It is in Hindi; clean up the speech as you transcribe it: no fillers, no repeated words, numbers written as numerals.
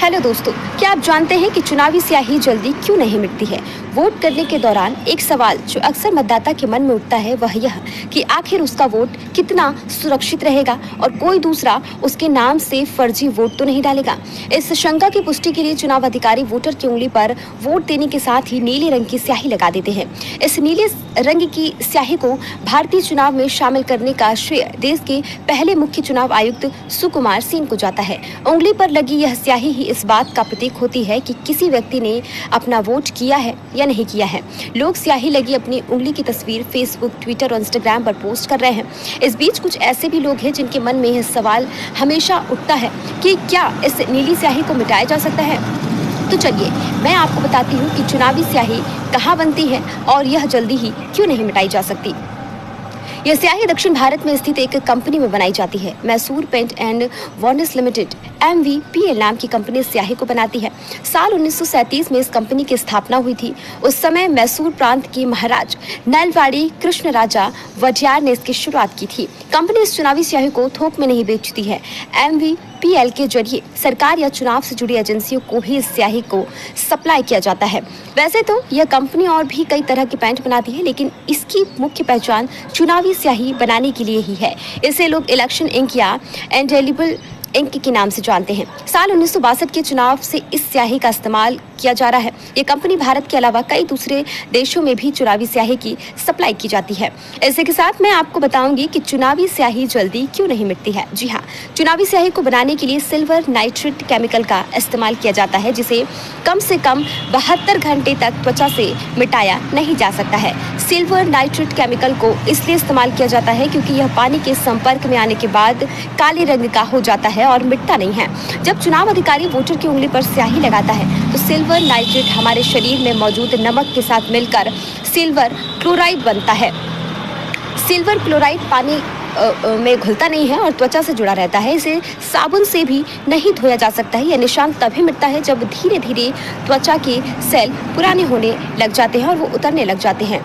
हेलो दोस्तों, क्या आप जानते हैं कि चुनावी स्याही जल्दी क्यों नहीं मिटती है? वोट करने के दौरान एक सवाल जो अक्सर मतदाता के मन में उठता है वह यह कि आखिर उसका वोट कितना सुरक्षित रहेगा और कोई दूसरा उसके नाम से फर्जी वोट तो नहीं डालेगा। इस शंका की पुष्टि के लिए चुनाव अधिकारी वोटर की उंगली पर वोट देने के साथ ही नीले रंग की स्याही लगा देते हैं। इस नीले रंग की स्याही को भारतीय चुनाव में शामिल करने का श्रेय देश के पहले मुख्य चुनाव आयुक्त सुकुमार सेन को जाता है। उंगली पर लगी यह स्याही ही इस बात का प्रतीक होती है कि किसी व्यक्ति ने अपना वोट किया है या नहीं किया है। लोग स्याही लगी अपनी उंगली की तस्वीर फेसबुक, ट्विटर और इंस्टाग्राम पर पोस्ट कर रहे हैं। इस बीच कुछ ऐसे भी लोग हैं जिनके मन में यह सवाल हमेशा उठता है कि क्या इस नीली स्याही को मिटाया जा सकता है। तो चलिए मैं आपको बताती हूँ कि चुनावी स्याही कहाँ बनती है और यह जल्दी ही क्यों नहीं मिटाई जा सकती। यह स्याही दक्षिण भारत में स्थित एक कंपनी में बनाई जाती है। Mysore paint and varnish limited MVPL नाम की कंपनी इस स्याही को बनाती है। साल 1937 में इस कंपनी की स्थापना हुई थी। उस समय मैसूर प्रांत के महाराज नलवाड़ी कृष्ण राजा वडियार ने इसकी शुरुआत की थी। कंपनी इस चुनावी स्याही को थोक में नहीं बेचती है। MVPL के जरिए सरकार या चुनाव से जुड़ी एजेंसियों को ही इस स्याही को सप्लाई किया जाता है। वैसे तो यह कंपनी और भी कई तरह के पेंट बनाती है, लेकिन इसकी मुख्य पहचान चुनावी स्याही बनाने के लिए ही है। इसे लोग इलेक्शन इंक या इंडेलिबल इंक के नाम से जानते हैं। साल 1962 के चुनाव से इस स्याही का इस्तेमाल किया जा रहा है। ये कंपनी भारत के अलावा कई दूसरे देशों में भी चुनावी स्याही की सप्लाई की जाती है। इसी के साथ मैं आपको बताऊंगी कि चुनावी स्याही जल्दी क्यों नहीं मिटती है। जी हाँ, चुनावी स्याही को बनाने के लिए सिल्वर नाइट्रेट केमिकल का इस्तेमाल किया जाता है, जिसे कम से कम 72 घंटे तक त्वचा से मिटाया नहीं जा सकता है। सिल्वर नाइट्रेट केमिकल को इसलिए इस्तेमाल किया जाता है क्योंकि यह पानी के संपर्क में आने के बाद काले रंग का हो जाता है और मिटता नहीं है। जब चुनाव अधिकारी वोटर की उंगली पर स्याही लगाता है तो सिल्वर नाइट्रेट हमारे शरीर में मौजूद नमक के साथ मिलकर सिल्वर क्लोराइड बनता है। सिल्वर क्लोराइड पानी में घुलता नहीं है और त्वचा से जुड़ा रहता है। इसे साबुन से भी नहीं धोया जा सकता है। यह निशान तभी मिटता है जब धीरे धीरे त्वचा के सेल पुराने होने लग जाते हैं और वो उतरने लग जाते हैं।